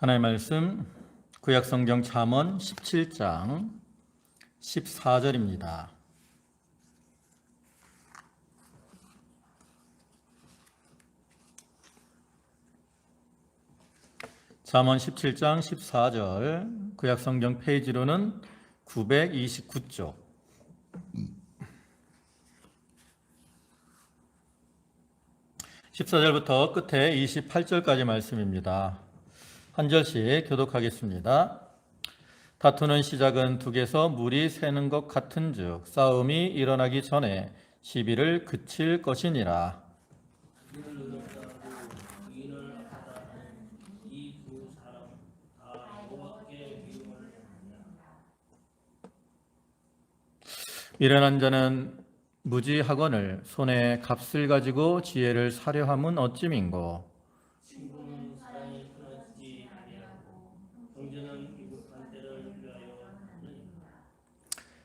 하나님의 말씀 구약성경 잠언 17장 14절입니다. 잠언 17장 14절 구약성경 페이지로는 929쪽. (14절부터) 끝에 28절까지 말씀입니다. 한 절씩 교독하겠습니다. 다투는 시작은 둑에서 물이 새는 것 같은즉 싸움이 일어나기 전에 시비를 그칠 것이니라. 미련한 자는 무지하거늘 손에 값을 가지고 지혜를 사려 함은 어찌민고.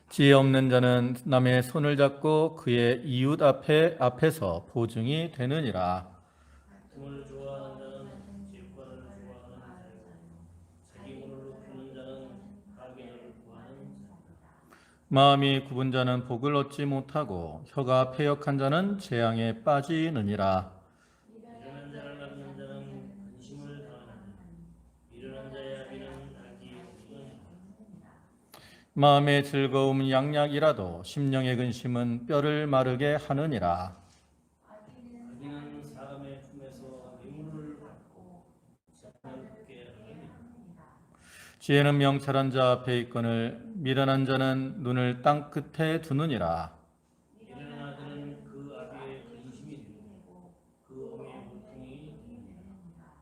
지혜 없는 자는 남의 손을 잡고 그의 이웃 앞에서 보증이 되느니라. 금을 좋아하는 자는 질과를 좋아하는 자요 자기 물을 높이는 자는 가견을 구하는 자다. 마음이 굽은 자는 복을 얻지 못하고 혀가 패역한 자는 재앙에 빠지느니라. 미련한 자를 갚는 자는 근심을 당하느니 미련한 자의 아비는 알기 없느니라. 마음의 즐거움은 양약이라도 심령의 근심은 뼈를 마르게 하느니라. 악인은 사람의 품에서 뇌물을 받고 재앙을 받게 하느니라. 지혜는 명철한 자 앞에 있거늘 미련한 자는 눈을 땅 끝에 두느니라. 미련한 아들은 그 아비의 근심이 되고 그 어미의 고통이 되느니라.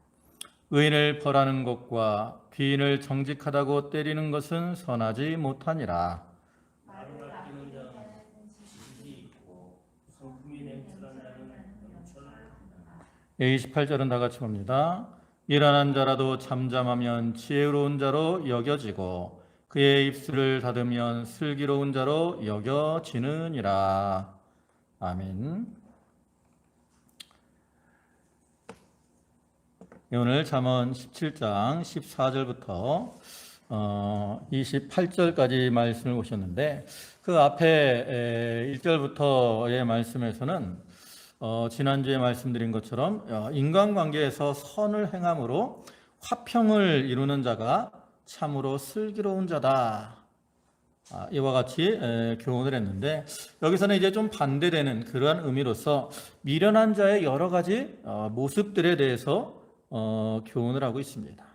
의인을 벌하는 것과 귀인을 정직하다고 때리는 것은 선하지 못하니라. 말을 아끼는 자는 지식이 있고 성품이 냉철한 자는 명철하다. 28절은 다 같이 봅니다. 미련한 자라도 잠잠하면 지혜로운 자로 여겨지고 그의 입술을 닫으면 슬기로운 자로 여겨지느니라. 아멘. 오늘 잠언 17장 14절부터 28절까지 말씀을 보셨는데 그 앞에 1절부터의 말씀에서는 지난주에 말씀드린 것처럼 인간관계에서 선을 행함으로 화평을 이루는 자가 참으로 슬기로운 자다. 이와 같이 교훈을 했는데 여기서는 이제 좀 반대되는 그러한 의미로서 미련한 자의 여러 가지 모습들에 대해서 교훈을 하고 있습니다.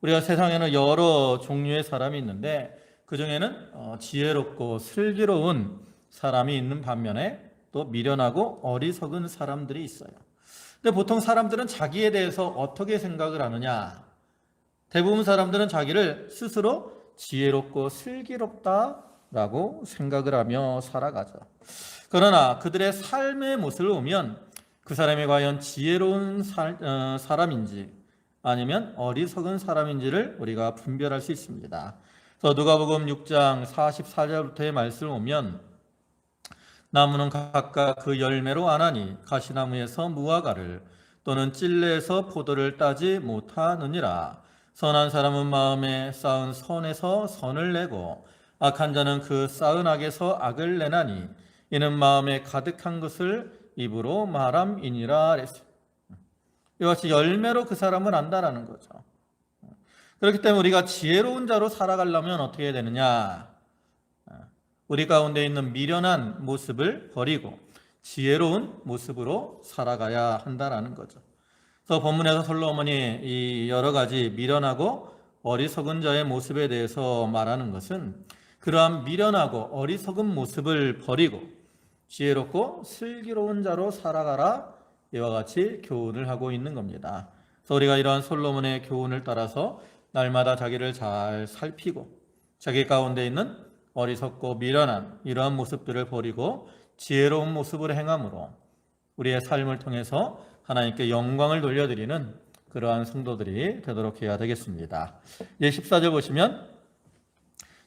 우리가 세상에는 여러 종류의 사람이 있는데 그 중에는 지혜롭고 슬기로운 사람이 있는 반면에 또 미련하고 어리석은 사람들이 있어요. 근데 보통 사람들은 자기에 대해서 어떻게 생각을 하느냐? 대부분 사람들은 자기를 스스로 지혜롭고 슬기롭다라고 생각을 하며 살아가죠. 그러나 그들의 삶의 모습을 보면 그 사람이 과연 지혜로운 사람인지 아니면 어리석은 사람인지를 우리가 분별할 수 있습니다. 그래서 누가복음 6장 44절부터의 말씀을 보면 나무는 각각 그 열매로 아나니 가시나무에서 무화과를 또는 찔레에서 포도를 따지 못하느니라. 선한 사람은 마음에 쌓은 선에서 선을 내고 악한 자는 그 쌓은 악에서 악을 내나니 이는 마음에 가득한 것을 입으로 말함이니라 그랬어요. 이것이 열매로 그 사람을 안다라는 거죠. 그렇기 때문에 우리가 지혜로운 자로 살아가려면 어떻게 해야 되느냐? 우리 가운데 있는 미련한 모습을 버리고 지혜로운 모습으로 살아가야 한다라는 거죠. 그래서 본문에서 솔로몬이 이 여러 가지 미련하고 어리석은 자의 모습에 대해서 말하는 것은 그러한 미련하고 어리석은 모습을 버리고 지혜롭고 슬기로운 자로 살아가라 이와 같이 교훈을 하고 있는 겁니다. 그래서 우리가 이러한 솔로몬의 교훈을 따라서 날마다 자기를 잘 살피고 자기 가운데 있는 어리석고 미련한 이러한 모습들을 버리고 지혜로운 모습을 행함으로 우리의 삶을 통해서 하나님께 영광을 돌려드리는 그러한 성도들이 되도록 해야 되겠습니다. 이제 14절 보시면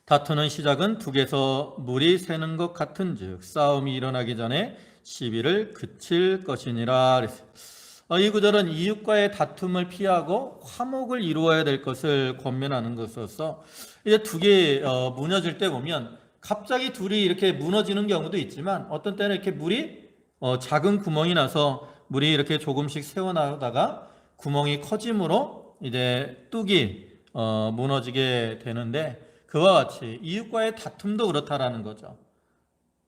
다투는 시작은 둑에서 물이 새는 것 같은즉 싸움이 일어나기 전에 시비를 그칠 것이니라. 이 구절은 이웃과의 다툼을 피하고 화목을 이루어야 될 것을 권면하는 것으로서 이제 두 개 무너질 때 보면 갑자기 둘이 이렇게 무너지는 경우도 있지만 어떤 때는 이렇게 물이 작은 구멍이 나서 물이 이렇게 조금씩 새어나오다가 구멍이 커짐으로 이제 뚝이 무너지게 되는데 그와 같이 이웃과의 다툼도 그렇다라는 거죠.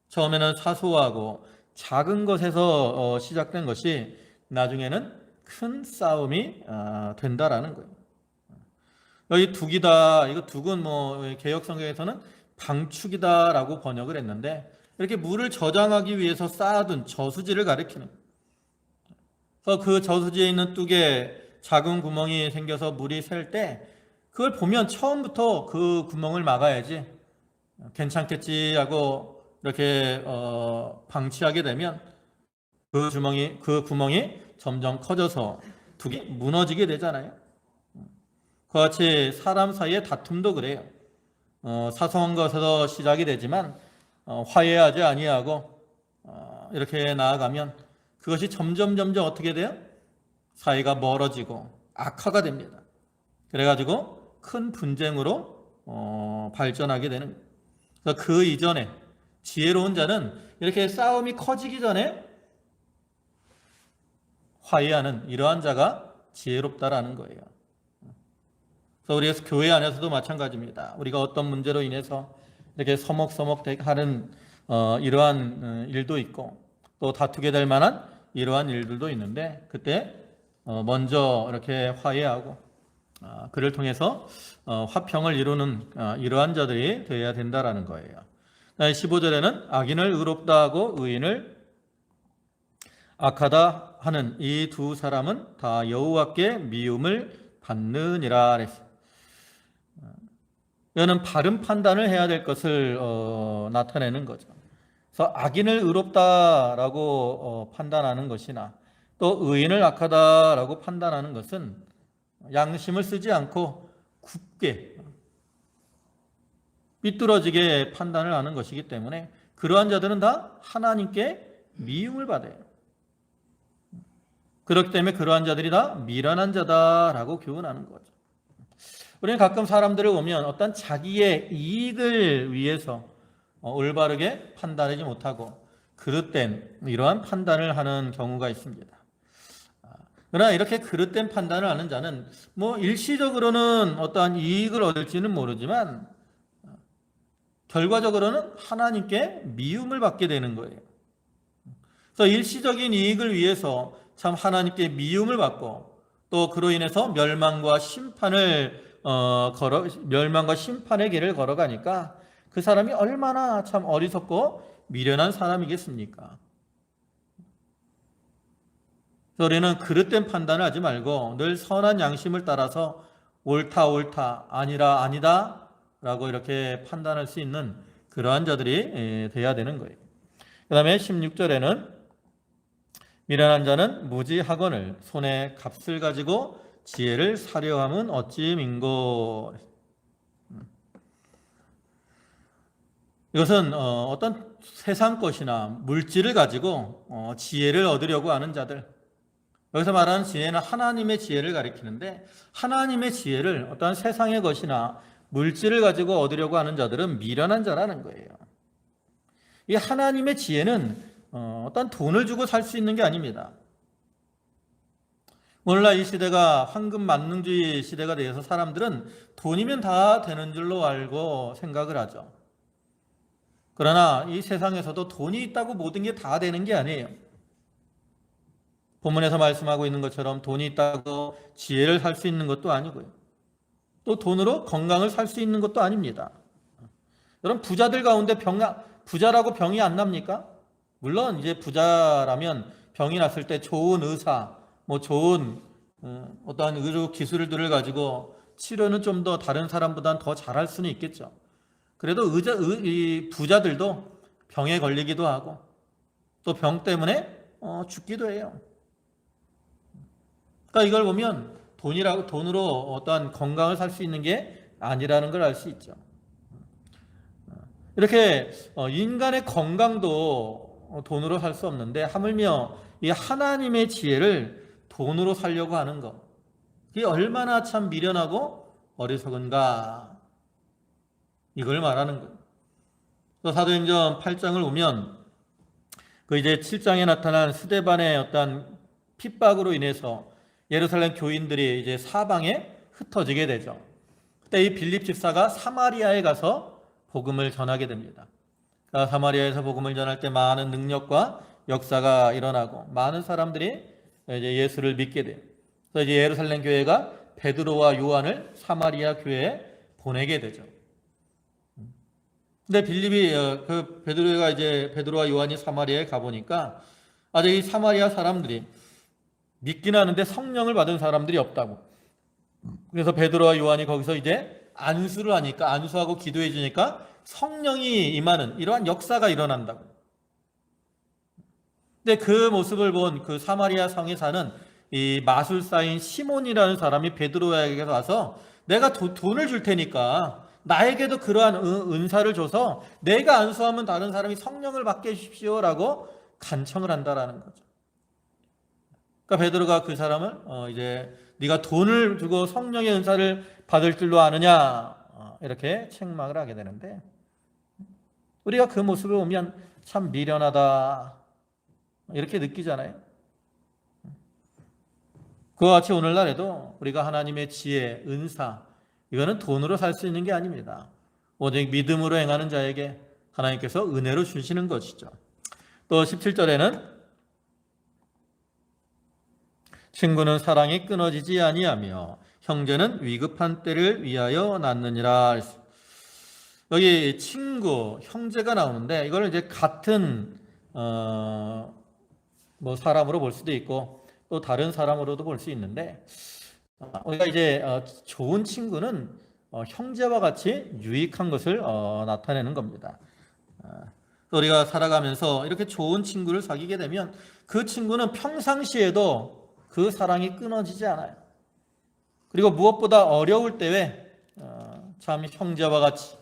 처음에는 사소하고 작은 것에서 시작된 것이 나중에는 큰 싸움이 된다라는 거예요. 여기 둑이다. 이거 둑은 뭐 개역 성경에서는 방축이다라고 번역을 했는데 이렇게 물을 저장하기 위해서 쌓아둔 저수지를 가리키는. 그래서 그 저수지에 있는 뚝에 작은 구멍이 생겨서 물이 셀 때 그걸 보면 처음부터 그 구멍을 막아야지 괜찮겠지 하고 이렇게 방치하게 되면 그 구멍이 점점 커져서 둑이 무너지게 되잖아요. 그와 같이 사람 사이의 다툼도 그래요. 사소한 것에서 시작이 되지만 화해하지 아니하고 이렇게 나아가면 그것이 점점 어떻게 돼요? 사이가 멀어지고 악화가 됩니다. 그래가지고 큰 분쟁으로 발전하게 되는 거예요. 그래서 그 이전에 지혜로운 자는 이렇게 싸움이 커지기 전에 화해하는 이러한 자가 지혜롭다라는 거예요. 그래서 우리 교회 안에서도 마찬가지입니다. 우리가 어떤 문제로 인해서 이렇게 서먹서먹하는 이러한 일도 있고 또 다투게 될 만한 이러한 일들도 있는데 그때 먼저 이렇게 화해하고 그를 통해서 화평을 이루는 이러한 자들이 되어야 된다라는 거예요. 15절에는 악인을 의롭다 하고 의인을 악하다 하는 이 두 사람은 다 여호와께 미움을 받느니라 그랬어요. 이거는 바른 판단을 해야 될 것을 나타내는 거죠. 그래서 악인을 의롭다라고 판단하는 것이나 또 의인을 악하다라고 판단하는 것은 양심을 쓰지 않고 굳게 삐뚤어지게 판단을 하는 것이기 때문에 그러한 자들은 다 하나님께 미움을 받아요. 그렇기 때문에 그러한 자들이 다 미련한 자다라고 교훈하는 거죠. 우리는 가끔 사람들을 보면 어떤 자기의 이익을 위해서 올바르게 판단하지 못하고 그릇된 이러한 판단을 하는 경우가 있습니다. 그러나 이렇게 그릇된 판단을 하는 자는 뭐 일시적으로는 어떠한 이익을 얻을지는 모르지만 결과적으로는 하나님께 미움을 받게 되는 거예요. 그래서 일시적인 이익을 위해서 참 하나님께 미움을 받고 또 그로 인해서 멸망과 심판의 길을 걸어가니까 그 사람이 얼마나 참 어리석고 미련한 사람이겠습니까? 그래서 우리는 그릇된 판단을 하지 말고 늘 선한 양심을 따라서 옳다 아니다 라고 이렇게 판단할 수 있는 그러한 자들이 돼야 되는 거예요. 그 다음에 16절에는 미련한 자는 무지하거늘 손에 값을 가지고 지혜를 사려함은 어찌민고. 이것은 어떤 세상 것이나 물질을 가지고 지혜를 얻으려고 하는 자들, 여기서 말하는 지혜는 하나님의 지혜를 가리키는데 하나님의 지혜를 어떠한 세상의 것이나 물질을 가지고 얻으려고 하는 자들은 미련한 자라는 거예요. 이 하나님의 지혜는 어떤 돈을 주고 살 수 있는 게 아닙니다. 오늘날 이 시대가 황금 만능주의 시대가 되어서 사람들은 돈이면 다 되는 줄로 알고 생각을 하죠. 그러나 이 세상에서도 돈이 있다고 모든 게 다 되는 게 아니에요. 본문에서 말씀하고 있는 것처럼 돈이 있다고 지혜를 살 수 있는 것도 아니고요. 또 돈으로 건강을 살 수 있는 것도 아닙니다. 여러분 부자들 가운데 부자라고 병이 안 납니까? 물론 이제 부자라면 병이 났을 때 좋은 의사, 뭐 좋은 어떠한 의료 기술들을 가지고 치료는 좀 더 다른 사람보다는 더 잘할 수는 있겠죠. 그래도 이 부자들도 병에 걸리기도 하고 또 병 때문에 죽기도 해요. 그러니까 이걸 보면 돈으로 어떠한 건강을 살 수 있는 게 아니라는 걸 알 수 있죠. 이렇게 인간의 건강도 돈으로 살 수 없는데 하물며 이 하나님의 지혜를 돈으로 살려고 하는 것, 그게 얼마나 참 미련하고 어리석은가, 이걸 말하는 거예요. 또 사도행전 8장을 보면 그 이제 7장에 나타난 스데반의 어떤 핍박으로 인해서 예루살렘 교인들이 이제 사방에 흩어지게 되죠. 그때 이 빌립 집사가 사마리아에 가서 복음을 전하게 됩니다. 그러니까 사마리아에서 복음을 전할 때 많은 능력과 역사가 일어나고 많은 사람들이 이제 예수를 믿게 돼요. 그래서 이제 예루살렘 교회가 베드로와 요한을 사마리아 교회에 보내게 되죠. 근데 그 베드로와 요한이 사마리아에 가보니까 아직 이 사마리아 사람들이 믿긴 하는데 성령을 받은 사람들이 없다고. 그래서 베드로와 요한이 거기서 이제 안수를 하니까, 안수하고 기도해 주니까 성령이 임하는 이러한 역사가 일어난다고. 근데 그 모습을 본 그 사마리아 성에 사는 이 마술사인 시몬이라는 사람이 베드로에게 와서 내가 돈을 줄 테니까 나에게도 그러한 은사를 줘서 내가 안수하면 다른 사람이 성령을 받게 해주십시오라고 간청을 한다라는 거죠. 그러니까 베드로가 그 사람을 이제 네가 돈을 주고 성령의 은사를 받을 줄로 아느냐, 이렇게 책망을 하게 되는데, 우리가 그 모습을 보면 참 미련하다 이렇게 느끼잖아요. 그와 같이 오늘날에도 우리가 하나님의 지혜, 은사, 이거는 돈으로 살 수 있는 게 아닙니다. 오직 믿음으로 행하는 자에게 하나님께서 은혜로 주시는 것이죠. 또 17절에는 친구는 사랑이 끊어지지 아니하며 형제는 위급한 때를 위하여 낳느니라. 여기 친구, 형제가 나오는데 이걸 이제 같은 뭐 사람으로 볼 수도 있고 또 다른 사람으로도 볼 수 있는데, 우리가 이제 좋은 친구는 형제와 같이 유익한 것을 나타내는 겁니다. 우리가 살아가면서 이렇게 좋은 친구를 사귀게 되면 그 친구는 평상시에도 그 사랑이 끊어지지 않아요. 그리고 무엇보다 어려울 때에 참 형제와 같이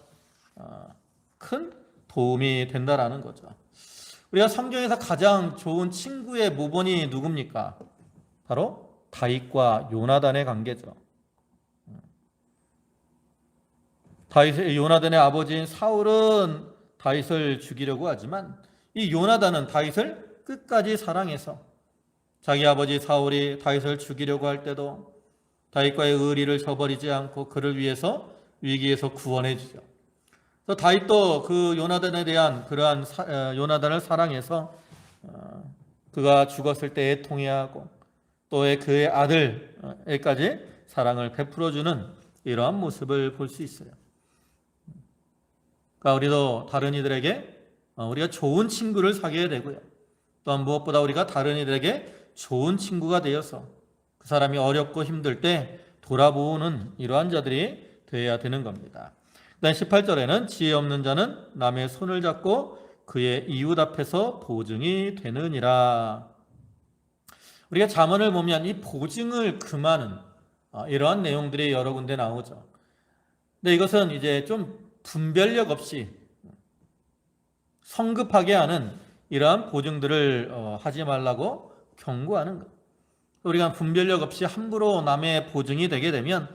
큰 도움이 된다라는 거죠. 우리가 성경에서 가장 좋은 친구의 모본이 누굽니까? 바로 다윗과 요나단의 관계죠. 요나단의 아버지인 사울은 다윗을 죽이려고 하지만 이 요나단은 다윗을 끝까지 사랑해서 자기 아버지 사울이 다윗을 죽이려고 할 때도 다윗과의 의리를 저버리지 않고 그를 위해서 위기에서 구원해 주죠. 그래서 다윗도 그 요나단에 대한 그러한 요나단을 사랑해서 그가 죽었을 때 애통해하고 또 그의 아들에까지 사랑을 베풀어주는 이러한 모습을 볼 수 있어요. 그러니까 우리도 다른 이들에게 우리가 좋은 친구를 사귀어야 되고요. 또한 무엇보다 우리가 다른 이들에게 좋은 친구가 되어서 그 사람이 어렵고 힘들 때 돌아보는 이러한 자들이 되어야 되는 겁니다. 그다음 18절에는 지혜 없는 자는 남의 손을 잡고 그의 이웃 앞에서 보증이 되느니라. 우리가 잠언을 보면 이 보증을 금하는 이러한 내용들이 여러 군데 나오죠. 근데 이것은 이제 좀 분별력 없이 성급하게 하는 이러한 보증들을 하지 말라고 경고하는 것. 우리가 분별력 없이 함부로 남의 보증이 되게 되면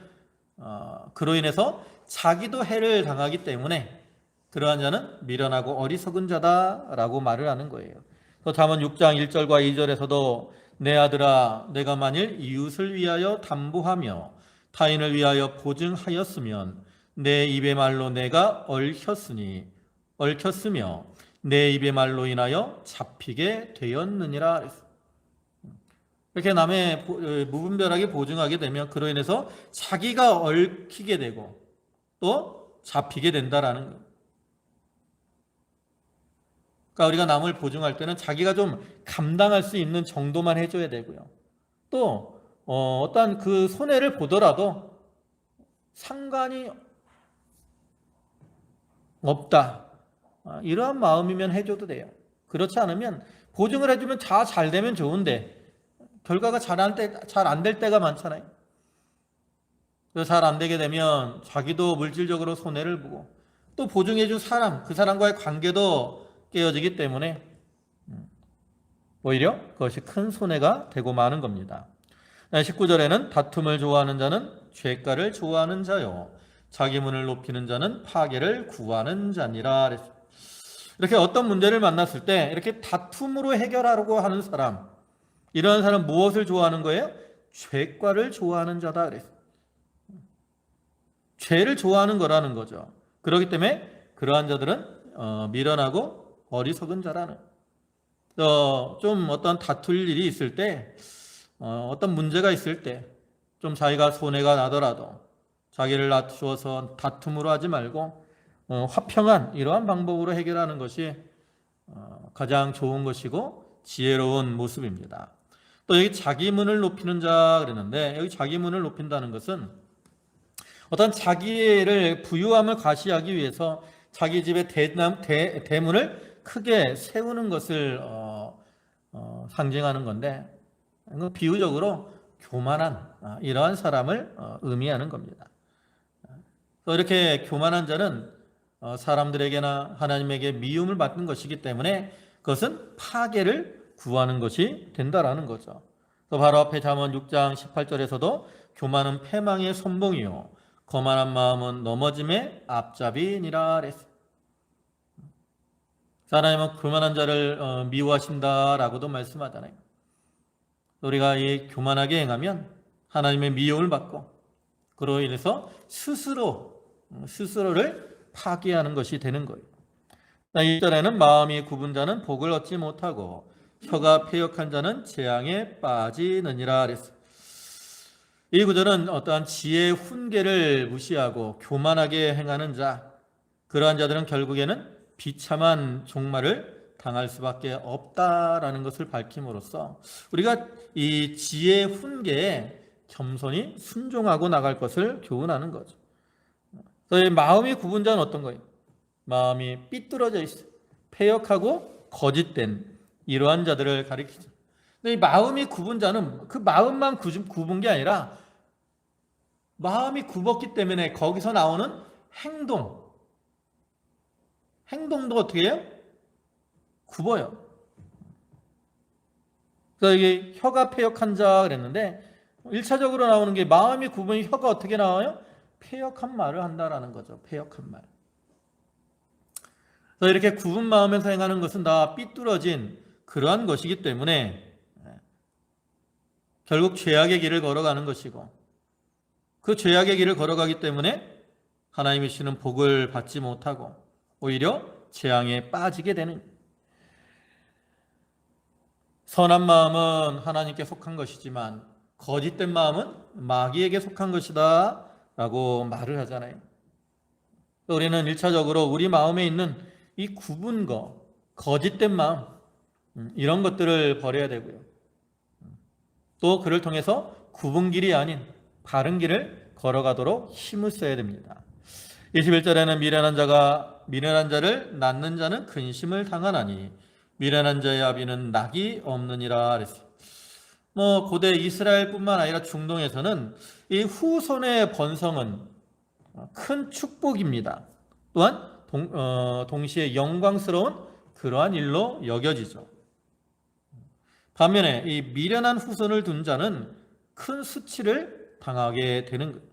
그로 인해서 자기도 해를 당하기 때문에 그러한 자는 미련하고 어리석은 자다라고 말을 하는 거예요. 또 잠언 6장 1절과 2절에서도 내 아들아 내가 만일 이웃을 위하여 담보하며 타인을 위하여 보증하였으면 내 입의 말로 내가 얽혔으며 내 입의 말로 인하여 잡히게 되었느니라. 이렇게 남의 무분별하게 보증하게 되면 그로 인해서 자기가 얽히게 되고 또 잡히게 된다라는 거예요. 그러니까 우리가 남을 보증할 때는 자기가 좀 감당할 수 있는 정도만 해줘야 되고요. 또 어떤 그 손해를 보더라도 상관이 없다, 이러한 마음이면 해줘도 돼요. 그렇지 않으면 보증을 해주면 잘 되면 좋은데 결과가 잘 안 될 때가 많잖아요. 그래서 잘 안 되게 되면 자기도 물질적으로 손해를 보고 또 보증해준 사람, 그 사람과의 관계도 깨어지기 때문에 오히려 그것이 큰 손해가 되고 마는 겁니다. 19절에는 다툼을 좋아하는 자는 죄가를 좋아하는 자요 자기 문을 높이는 자는 파괴를 구하는 자니라 그랬어요. 이렇게 어떤 문제를 만났을 때 이렇게 다툼으로 해결하려고 하는 사람, 이런 사람 무엇을 좋아하는 거예요? 죄과를 좋아하는 자다 그랬어요. 죄를 좋아하는 거라는 거죠. 그렇기 때문에 그러한 자들은 미련하고 어리석은 자라는. 좀 어떤 다툴 일이 있을 때, 어떤 문제가 있을 때, 좀 자기가 손해가 나더라도 자기를 낮추어서 다툼으로 하지 말고 화평한 이러한 방법으로 해결하는 것이 가장 좋은 것이고 지혜로운 모습입니다. 또 여기 자기 문을 높이는 자 그랬는데, 여기 자기 문을 높인다는 것은 어떤 자기를 부유함을 과시하기 위해서 자기 집의 대문을 크게 세우는 것을 상징하는 건데, 비유적으로 교만한 이러한 사람을 의미하는 겁니다. 또 이렇게 교만한 자는 사람들에게나 하나님에게 미움을 받는 것이기 때문에 그것은 파괴를 구하는 것이 된다라는 거죠. 또 바로 앞에 잠언 6장 18절에서도 교만은 패망의 선봉이요 거만한 마음은 넘어짐의 앞잡이니라 그랬어요. 하나님은 교만한 자를 미워하신다라고도 말씀하잖아요. 우리가 이 교만하게 행하면 하나님의 미움을 받고 그로 인해서 스스로를 파괴하는 것이 되는 거예요. 1절에는 마음이 굽은 자는 복을 얻지 못하고 혀가 패역한 자는 재앙에 빠지느니라 그랬어요. 이 구절은 어떠한 지혜의 훈계를 무시하고 교만하게 행하는 자, 그러한 자들은 결국에는 비참한 종말을 당할 수밖에 없다라는 것을 밝힘으로써 우리가 이 지혜의 훈계에 겸손히 순종하고 나갈 것을 교훈하는 거죠. 그래서 마음이 굽은 자는 어떤 거예요? 마음이 삐뚤어져 있어요. 패역하고 거짓된 이러한 자들을 가리키죠. 근데 이 마음이 굽은 자는 그 마음만 굽은 게 아니라 마음이 굽었기 때문에 거기서 나오는 행동도 어떻게 해요? 굽어요. 그래서 이게 혀가 패역한 자 그랬는데 1차적으로 나오는 게 마음이 굽은 혀가 어떻게 나와요? 패역한 말을 한다라는 거죠. 패역한 말. 그래서 이렇게 굽은 마음에서 행하는 것은 다 삐뚤어진 그러한 것이기 때문에 결국 죄악의 길을 걸어가는 것이고 그 죄악의 길을 걸어가기 때문에 하나님이 주시는 복을 받지 못하고 오히려 재앙에 빠지게 되는. 선한 마음은 하나님께 속한 것이지만 거짓된 마음은 마귀에게 속한 것이다 라고 말을 하잖아요. 우리는 1차적으로 우리 마음에 있는 이 굽은 거, 거짓된 마음, 이런 것들을 버려야 되고요. 또 그를 통해서 굽은 길이 아닌 바른 길을 걸어가도록 힘을 써야 됩니다. 21절에는 미련한 자를 낳는 자는 근심을 당하나니 미련한 자의 아비는 낙이 없느니라 그랬어요. 고대 이스라엘뿐만 아니라 중동에서는 이 후손의 번성은 큰 축복입니다. 또한 동시에 영광스러운 그러한 일로 여겨지죠. 반면에 이 미련한 후손을 둔 자는 큰 수치를 당하게 되는 거예요.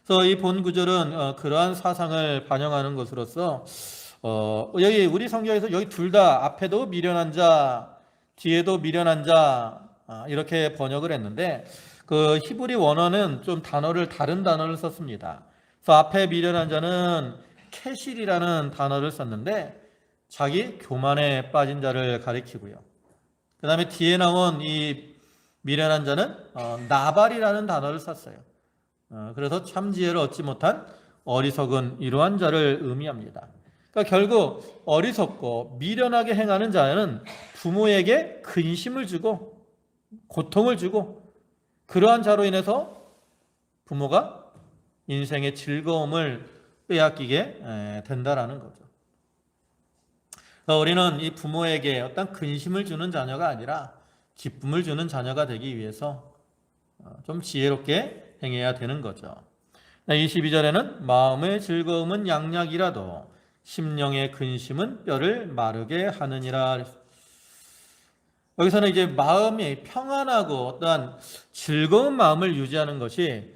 그래서 이 본 구절은 그러한 사상을 반영하는 것으로서 여기 우리 성경에서 여기 둘 다 앞에도 미련한 자, 뒤에도 미련한 자 이렇게 번역을 했는데 그 히브리 원어는 좀 다른 단어를 썼습니다. 그래서 앞에 미련한 자는 캐실이라는 단어를 썼는데 자기 교만에 빠진 자를 가리키고요. 그 다음에 뒤에 나온 이 미련한 자는 나발이라는 단어를 썼어요. 그래서 참 지혜를 얻지 못한 어리석은 이러한 자를 의미합니다. 그러니까 결국 어리석고 미련하게 행하는 자는 부모에게 근심을 주고 고통을 주고 그러한 자로 인해서 부모가 인생의 즐거움을 빼앗기게 된다라는 거죠. 우리는 이 부모에게 어떤 근심을 주는 자녀가 아니라 기쁨을 주는 자녀가 되기 위해서 좀 지혜롭게 행해야 되는 거죠. 22절에는 마음의 즐거움은 양약이라도 심령의 근심은 뼈를 마르게 하느니라. 여기서는 이제 마음이 평안하고 어떠한 즐거운 마음을 유지하는 것이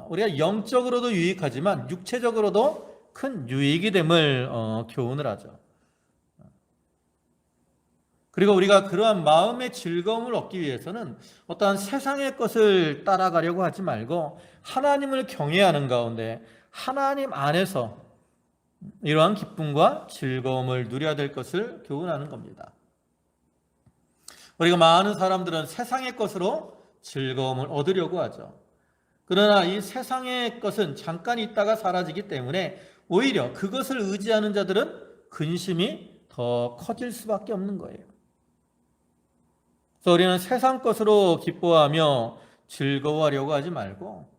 우리가 영적으로도 유익하지만 육체적으로도 큰 유익이 됨을 교훈을 하죠. 그리고 우리가 그러한 마음의 즐거움을 얻기 위해서는 어떠한 세상의 것을 따라가려고 하지 말고 하나님을 경외하는 가운데 하나님 안에서 이러한 기쁨과 즐거움을 누려야 될 것을 교훈하는 겁니다. 우리가 많은 사람들은 세상의 것으로 즐거움을 얻으려고 하죠. 그러나 이 세상의 것은 잠깐 있다가 사라지기 때문에 오히려 그것을 의지하는 자들은 근심이 더 커질 수밖에 없는 거예요. 그래서 우리는 세상 것으로 기뻐하며 즐거워하려고 하지 말고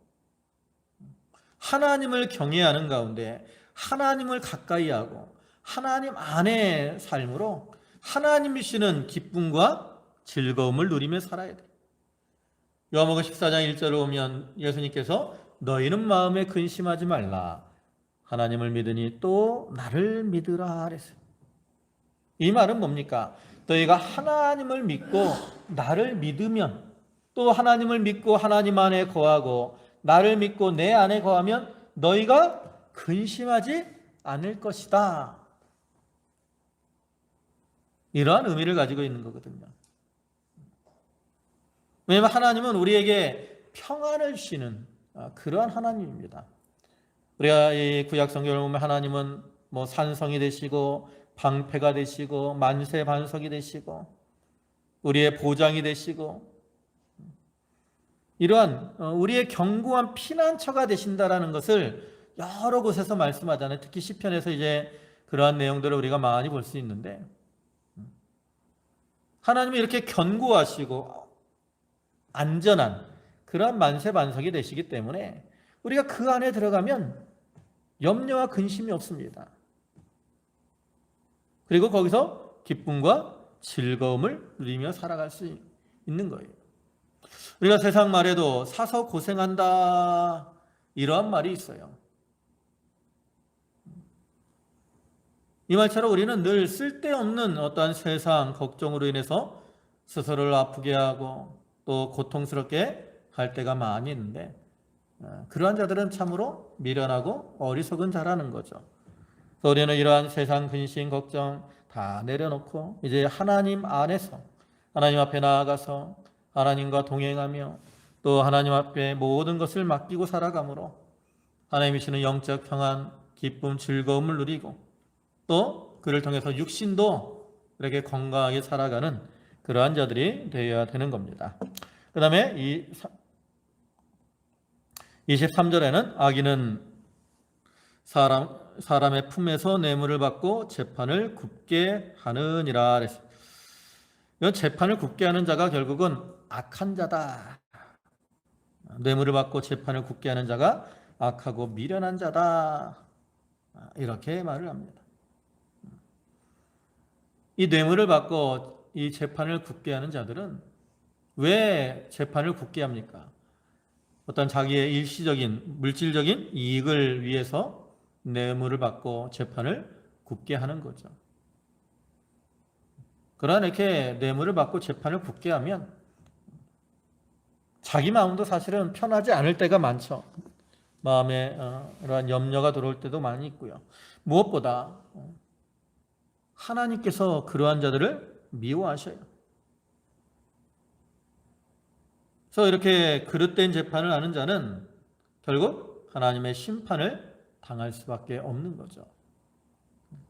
하나님을 경외하는 가운데 하나님을 가까이 하고 하나님 안의 삶으로 하나님이 주시는 기쁨과 즐거움을 누리며 살아야 돼요. 요한복음 14장 1절을 보면 예수님께서 너희는 마음에 근심하지 말라. 하나님을 믿으니 또 나를 믿으라 그랬어요. 이 말은 뭡니까? 너희가 하나님을 믿고 나를 믿으면 또 하나님을 믿고 하나님 안에 거하고 나를 믿고 내 안에 거하면 너희가 근심하지 않을 것이다. 이러한 의미를 가지고 있는 거거든요. 왜냐하면 하나님은 우리에게 평안을 주시는 그러한 하나님입니다. 우리가 이 구약 성경을 보면 하나님은 뭐 산성이 되시고 방패가 되시고 만세 반석이 되시고 우리의 보장이 되시고 이러한 우리의 견고한 피난처가 되신다라는 것을 여러 곳에서 말씀하잖아요. 특히 시편에서 이제 그러한 내용들을 우리가 많이 볼 수 있는데 하나님이 이렇게 견고하시고 안전한 그러한 만세 반석이 되시기 때문에 우리가 그 안에 들어가면 염려와 근심이 없습니다. 그리고 거기서 기쁨과 즐거움을 누리며 살아갈 수 있는 거예요. 우리가 세상 말에도 사서 고생한다 이러한 말이 있어요. 이 말처럼 우리는 늘 쓸데없는 어떠한 세상 걱정으로 인해서 스스로를 아프게 하고 또 고통스럽게 할 때가 많이 있는데 그러한 자들은 참으로 미련하고 어리석은 자라는 거죠. 그래서 우리는 이러한 세상 근심 걱정 다 내려놓고 이제 하나님 안에서 하나님 앞에 나아가서 하나님과 동행하며 또 하나님 앞에 모든 것을 맡기고 살아가므로 하나님이 주시는 영적 평안, 기쁨, 즐거움을 누리고 또 그를 통해서 육신도 이렇게 건강하게 살아가는 그러한 자들이 되어야 되는 겁니다. 그 다음에 이 23절에는 악인은 사람의 품에서 뇌물을 받고 재판을 굽게 하느니라 그랬어요. 이건 재판을 굽게 하는 자가 결국은 악한 자다. 뇌물을 받고 재판을 굽게 하는 자가 악하고 미련한 자다. 이렇게 말을 합니다. 이 뇌물을 받고 이 재판을 굽게 하는 자들은 왜 재판을 굽게 합니까? 어떤 자기의 일시적인 물질적인 이익을 위해서 뇌물을 받고 재판을 굽게 하는 거죠. 그러나 이렇게 뇌물을 받고 재판을 굽게 하면 자기 마음도 사실은 편하지 않을 때가 많죠. 마음에 이러한 염려가 들어올 때도 많이 있고요. 무엇보다 하나님께서 그러한 자들을 미워하셔요. 그래서 이렇게 그릇된 재판을 하는 자는 결국 하나님의 심판을 당할 수밖에 없는 거죠.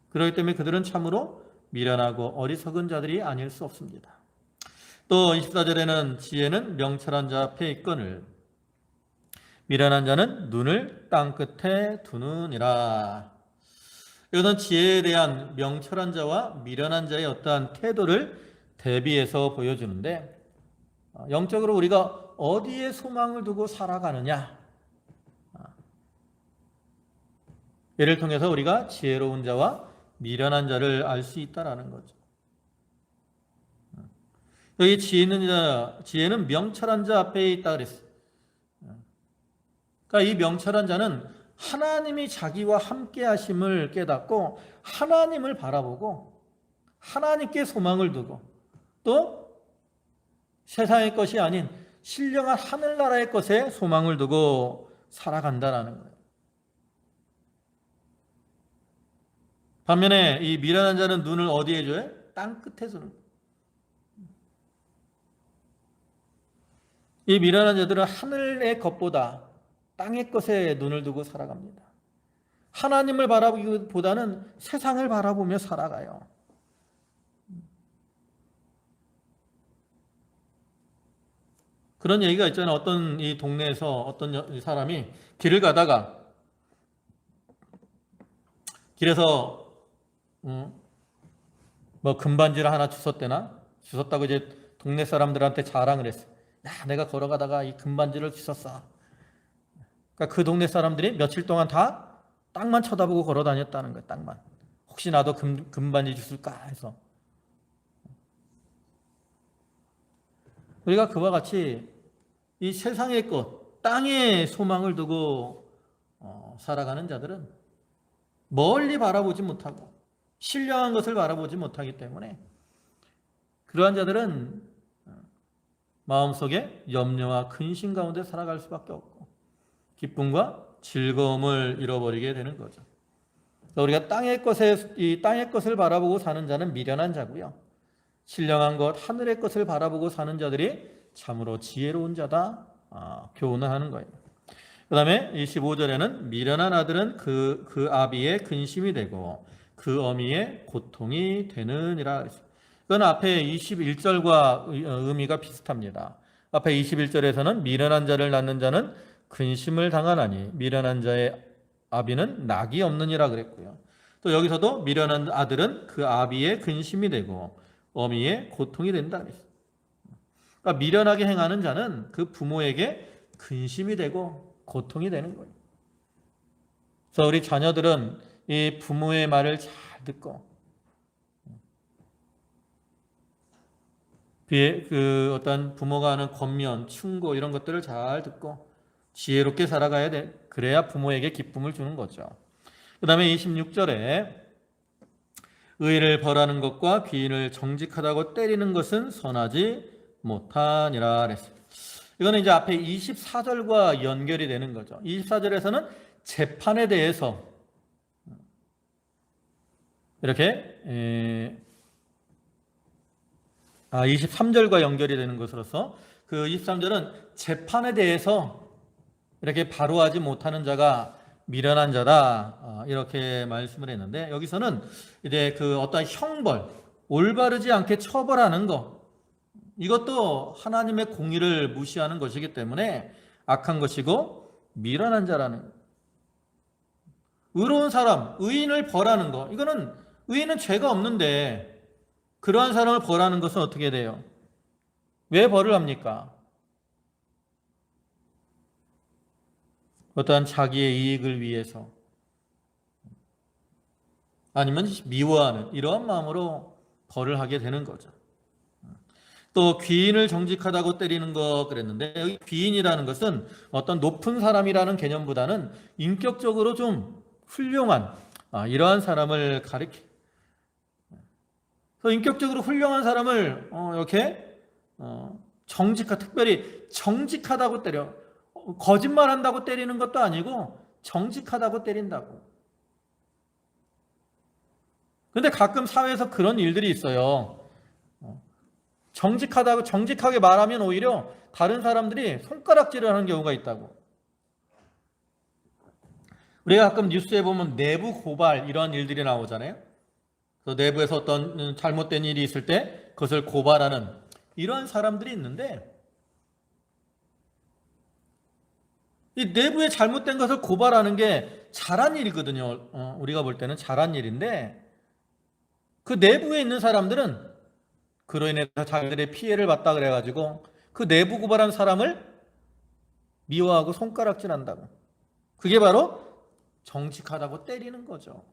그렇기 때문에 그들은 참으로 미련하고 어리석은 자들이 아닐 수 없습니다. 또 24절에는 지혜는 명철한 자 앞에 있거늘 미련한 자는 눈을 땅끝에 두느니라. 이것은 지혜에 대한 명철한 자와 미련한 자의 어떠한 태도를 대비해서 보여주는데 영적으로 우리가 어디에 소망을 두고 살아가느냐 이를 통해서 우리가 지혜로운 자와 미련한 자를 알 수 있다라는 거죠. 여기 지혜는 명철한 자 앞에 있다 그랬어요. 그러니까 이 명철한 자는 하나님이 자기와 함께 하심을 깨닫고 하나님을 바라보고 하나님께 소망을 두고 또 세상의 것이 아닌 신령한 하늘나라의 것에 소망을 두고 살아간다라는 거예요. 반면에 이 미련한 자는 눈을 어디에 줘요? 땅 끝에 두는 거예요. 이 미련한 자들은 하늘의 것보다 땅의 것에 눈을 두고 살아갑니다. 하나님을 바라보기보다는 세상을 바라보며 살아가요. 그런 얘기가 있잖아요. 어떤 이 동네에서 어떤 사람이 길을 가다가 길에서 뭐 금반지를 하나 주웠다고 이제 동네 사람들한테 자랑을 했어. 야, 내가 걸어가다가 이 금반지를 주웠어. 그러니까 그 동네 사람들이 며칠 동안 다 땅만 쳐다보고 걸어 다녔다는 거예요. 땅만. 혹시 나도 금반지 주술까 해서. 우리가 그와 같이 이 세상의 것, 땅에 소망을 두고 살아가는 자들은 멀리 바라보지 못하고 신령한 것을 바라보지 못하기 때문에 그러한 자들은 마음속에 염려와 근심 가운데 살아갈 수밖에 없고 기쁨과 즐거움을 잃어버리게 되는 거죠. 우리가 이 땅의 것을 바라보고 사는 자는 미련한 자고요. 신령한 것, 하늘의 것을 바라보고 사는 자들이 참으로 지혜로운 자다 교훈을 하는 거예요. 그 다음에 25절에는 미련한 아들은 그 아비의 근심이 되고 그 어미의 고통이 되느니라. 이건 앞에 21절과 의미가 비슷합니다. 앞에 21절에서는 미련한 자를 낳는 자는 근심을 당하나니 미련한 자의 아비는 낙이 없느니라 그랬고요. 또 여기서도 미련한 아들은 그 아비의 근심이 되고 어미의 고통이 된다 그랬어요. 그러니까 미련하게 행하는 자는 그 부모에게 근심이 되고 고통이 되는 거예요. 그래서 우리 자녀들은 이 부모의 말을 잘 듣고 어떤 부모가 하는 권면, 충고 이런 것들을 잘 듣고 지혜롭게 살아가야 돼. 그래야 부모에게 기쁨을 주는 거죠. 그 다음에 26절에 의를 벌하는 것과 귀인을 정직하다고 때리는 것은 선하지 못하니라 그랬어요. 이거는 이제 앞에 24절과 연결이 되는 거죠. 24절에서는 재판에 대해서 이렇게 23절과 연결이 되는 것으로서 그 23절은 재판에 대해서 이렇게 바로하지 못하는 자가 미련한 자다 이렇게 말씀을 했는데 여기서는 이제 그 어떤 형벌, 올바르지 않게 처벌하는 것 이것도 하나님의 공의를 무시하는 것이기 때문에 악한 것이고 미련한 자라는 의로운 사람, 의인을 벌하는 것 이거는 의인은 죄가 없는데 그러한 사람을 벌하는 것은 어떻게 돼요? 왜 벌을 합니까? 어떠한 자기의 이익을 위해서 아니면 미워하는 이러한 마음으로 벌을 하게 되는 거죠. 또 귀인을 정직하다고 때리는 것 그랬는데 여기 귀인이라는 것은 어떤 높은 사람이라는 개념보다는 인격적으로 좀 훌륭한 이러한 사람을 가리켜. 인격적으로 훌륭한 사람을 이렇게 특별히 정직하다고 때려. 거짓말한다고 때리는 것도 아니고 정직하다고 때린다고. 근데 가끔 사회에서 그런 일들이 있어요. 정직하게 말하면 오히려 다른 사람들이 손가락질을 하는 경우가 있다고. 우리가 가끔 뉴스에 보면 내부 고발 이런 일들이 나오잖아요. 그래서 내부에서 어떤 잘못된 일이 있을 때 그것을 고발하는 이러한 사람들이 있는데 이 내부에 잘못된 것을 고발하는 게 잘한 일이거든요. 우리가 볼 때는 잘한 일인데 그 내부에 있는 사람들은 그로 인해서 자기들의 피해를 봤다 그래가지고 그 내부 고발한 사람을 미워하고 손가락질한다고. 그게 바로 정직하다고 때리는 거죠.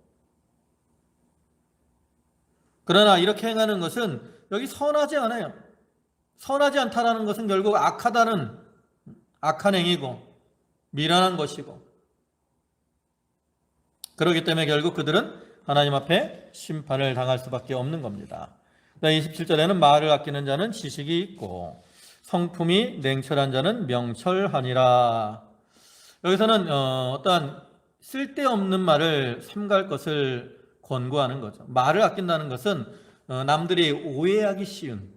그러나 이렇게 행하는 것은 여기 선하지 않아요. 선하지 않다라는 것은 결국 악한 행위고 미련한 것이고 그렇기 때문에 결국 그들은 하나님 앞에 심판을 당할 수밖에 없는 겁니다. 27절에는 말을 아끼는 자는 지식이 있고 성품이 냉철한 자는 명철하니라. 여기서는 어떠한 쓸데없는 말을 삼갈 것을 권고하는 거죠. 말을 아낀다는 것은 남들이 오해하기 쉬운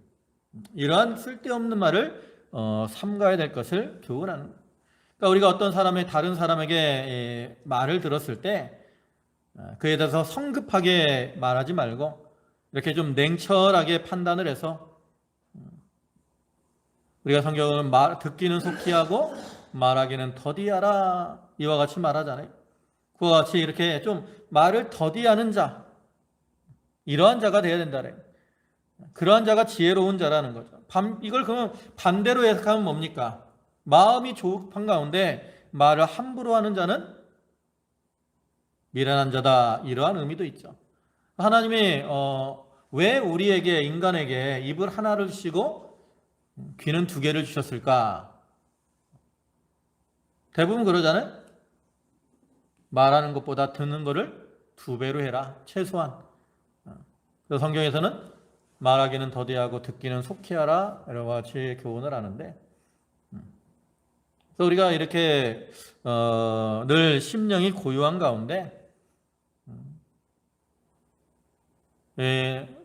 이러한 쓸데없는 말을 삼가야 될 것을 교훈하는 거예요. 그러니까 우리가 어떤 다른 사람에게 말을 들었을 때 그에 대해서 성급하게 말하지 말고 이렇게 좀 냉철하게 판단을 해서 우리가 성경은 듣기는 속히 하고 말하기는 더디하라 이와 같이 말하잖아요. 그와 같이 이렇게 좀 말을 더디하는 자, 이러한 자가 되어야 된다래요. 그러한 자가 지혜로운 자라는 거죠. 이걸 그러면 반대로 해석하면 뭡니까? 마음이 조급한 가운데 말을 함부로 하는 자는 미련한 자다, 이러한 의미도 있죠. 하나님이 왜 우리에게, 인간에게 입을 하나를 주시고 귀는 두 개를 주셨을까? 대부분 그러잖아요. 말하는 것보다 듣는 거를 두 배로 해라, 최소한. 그래서 성경에서는 말하기는 더디하고 듣기는 속히 하라, 이와 같이 교훈을 하는데, 그래서 우리가 이렇게 늘 심령이 고요한 가운데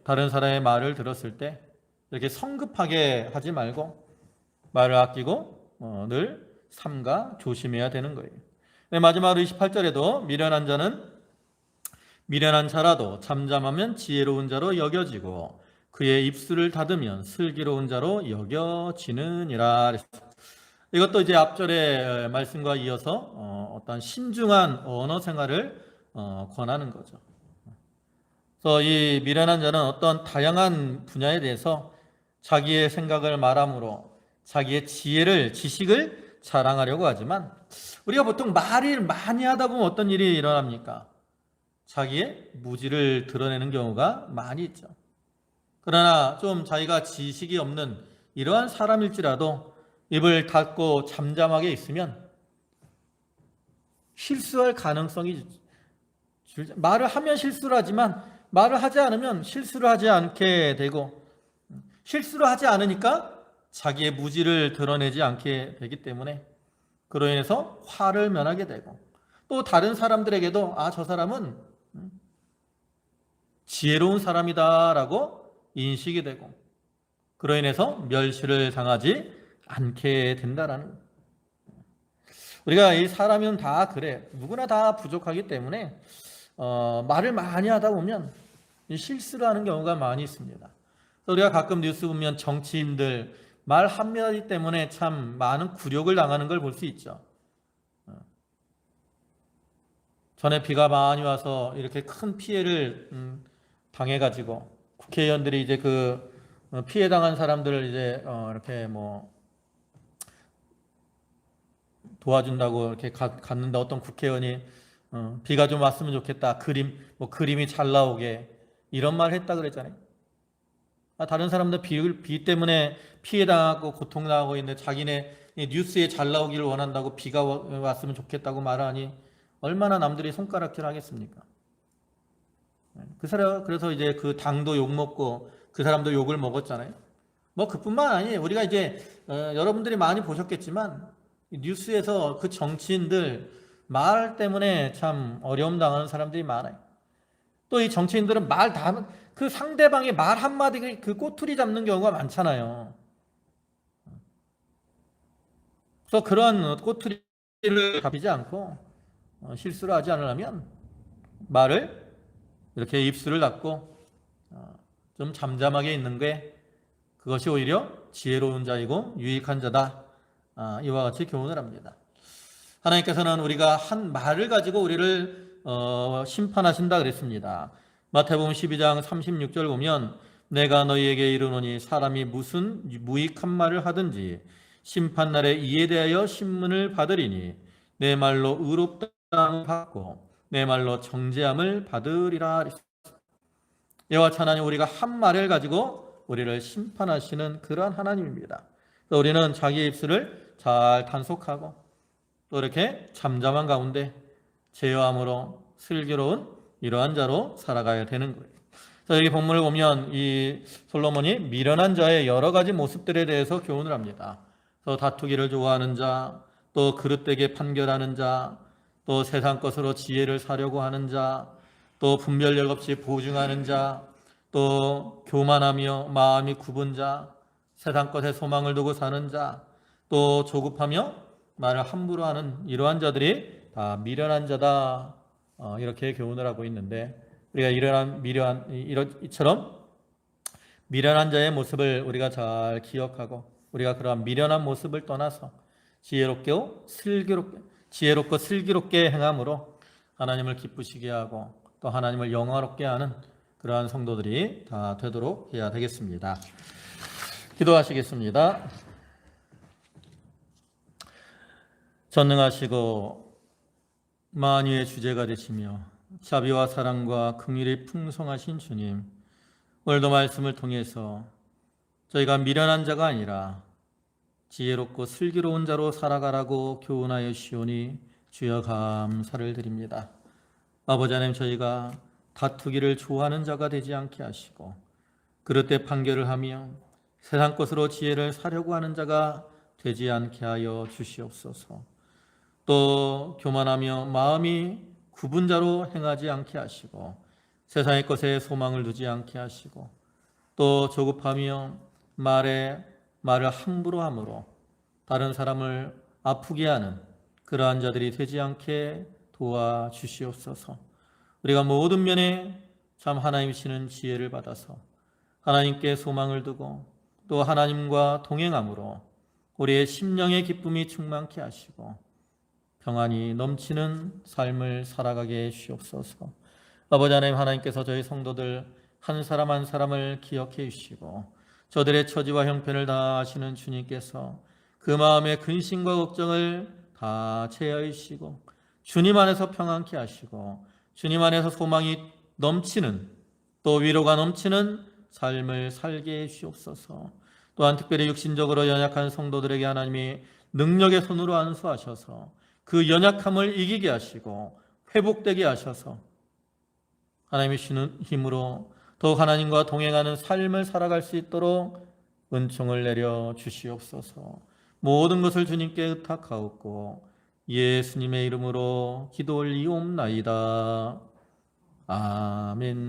다른 사람의 말을 들었을 때 이렇게 성급하게 하지 말고 말을 아끼고 늘 삼가 조심해야 되는 거예요. 마지막으로 28절에도 미련한 자라도 잠잠하면 지혜로운 자로 여겨지고 그의 입술을 닫으면 슬기로운 자로 여겨지느니라. 이것도 이제 앞절의 말씀과 이어서 어떤 신중한 언어 생활을 권하는 거죠. 그래서 이 미련한 자는 어떤 다양한 분야에 대해서 자기의 생각을 말함으로 자기의 지식을 자랑하려고 하지만 우리가 보통 말을 많이 하다 보면 어떤 일이 일어납니까? 자기의 무지를 드러내는 경우가 많이 있죠. 그러나 좀 자기가 지식이 없는 이러한 사람일지라도 입을 닫고 잠잠하게 있으면 실수할 가능성이 말을 하면 실수를 하지만 말을 하지 않으면 실수를 하지 않게 되고 실수를 하지 않으니까 자기의 무지를 드러내지 않게 되기 때문에 그로 인해서 화를 면하게 되고 또 다른 사람들에게도 저 사람은 지혜로운 사람이다라고 인식이 되고 그로 인해서 멸시를 당하지 않게 된다라는 거예요. 우리가 이 사람은 다 그래. 누구나 다 부족하기 때문에 말을 많이 하다 보면 실수를 하는 경우가 많이 있습니다. 우리가 가끔 뉴스 보면 정치인들 말 한마디 때문에 참 많은 굴욕을 당하는 걸 볼 수 있죠. 전에 비가 많이 와서 이렇게 큰 피해를 당해가지고 국회의원들이 이제 그 피해 당한 사람들을 이제 이렇게 뭐 도와준다고 이렇게 갔는데 어떤 국회의원이 비가 좀 왔으면 좋겠다. 그림이 잘 나오게 이런 말 했다 그랬잖아요. 다른 사람들 비 때문에 피해 당하고 고통 당하고 있는데 자기네 뉴스에 잘 나오기를 원한다고 비가 왔으면 좋겠다고 말하니 얼마나 남들이 손가락질 하겠습니까? 그래서 이제 그 당도 욕 먹고 그 사람도 욕을 먹었잖아요. 뭐 그뿐만 아니에요. 우리가 이제 여러분들이 많이 보셨겠지만 뉴스에서 그 정치인들 말 때문에 참 어려움 당하는 사람들이 많아요. 또 이 정치인들은 그 상대방의 말 한마디 그 꼬투리 잡는 경우가 많잖아요. 그래서 그런 꼬투리를 잡히지 않고 실수를 하지 않으려면 말을 이렇게 입술을 닫고 좀 잠잠하게 있는 게 그것이 오히려 지혜로운 자이고 유익한 자다. 이와 같이 교훈을 합니다. 하나님께서는 우리가 한 말을 가지고 우리를 심판하신다 그랬습니다. 마태복음 12장 36절 보면 내가 너희에게 이르노니 사람이 무슨 무익한 말을 하든지 심판날에 이에 대하여 신문을 받으리니 내 말로 의롭다함을 받고 내 말로 정죄함을 받으리라. 여호와 하나님 우리가 한 말을 가지고 우리를 심판하시는 그러한 하나님입니다. 우리는 자기의 입술을 잘 단속하고 또 이렇게 잠잠한 가운데 제어함으로 슬기로운 이러한 자로 살아가야 되는 거예요. 자, 여기 본문을 보면 이 솔로몬이 미련한 자의 여러 가지 모습들에 대해서 교훈을 합니다. 또 다투기를 좋아하는 자, 또 그릇되게 판결하는 자, 또 세상 것으로 지혜를 사려고 하는 자, 또 분별력 없이 보증하는 자, 또 교만하며 마음이 굽은 자, 세상 것에 소망을 두고 사는 자, 또 조급하며 말을 함부로 하는 이러한 자들이 다 미련한 자다. 이렇게 교훈을 하고 있는데, 우리가 이처럼 미련한 자의 모습을 우리가 잘 기억하고, 우리가 그러한 미련한 모습을 떠나서 지혜롭고 슬기롭게 행함으로 하나님을 기쁘시게 하고 또 하나님을 영화롭게 하는 그러한 성도들이 다 되도록 해야 되겠습니다. 기도하시겠습니다. 전능하시고 만유의 주제가 되시며 자비와 사랑과 긍휼이 풍성하신 주님, 오늘도 말씀을 통해서 저희가 미련한 자가 아니라 지혜롭고 슬기로운 자로 살아가라고 교훈하여 시오니 주여 감사를 드립니다. 아버지 하나님, 저희가 다투기를 좋아하는 자가 되지 않게 하시고 그릇되 판결을 하며 세상 것으로 지혜를 사려고 하는 자가 되지 않게 하여 주시옵소서. 또 교만하며 마음이 굽은 자로 행하지 않게 하시고 세상의 것에 소망을 두지 않게 하시고 또 조급하며 말을 함부로 함으로 다른 사람을 아프게 하는 그러한 자들이 되지 않게 도와주시옵소서. 우리가 모든 면에 참 하나님이시는 지혜를 받아서 하나님께 소망을 두고 또 하나님과 동행함으로 우리의 심령의 기쁨이 충만케 하시고 평안이 넘치는 삶을 살아가게 해주시옵소서. 아버지 하나님, 하나님께서 저희 성도들 한 사람 한 사람을 기억해 주시고 저들의 처지와 형편을 다 아시는 주님께서 그 마음의 근심과 걱정을 다 제어해 주시고 주님 안에서 평안케 하시고 주님 안에서 소망이 넘치는 또 위로가 넘치는 삶을 살게 해 주시옵소서. 또한 특별히 육신적으로 연약한 성도들에게 하나님이 능력의 손으로 안수하셔서 그 연약함을 이기게 하시고 회복되게 하셔서 하나님의 주는 힘으로 더욱 하나님과 동행하는 삶을 살아갈 수 있도록 은총을 내려 주시옵소서. 모든 것을 주님께 의탁하옵고 예수님의 이름으로 기도 올리옵나이다. 아멘.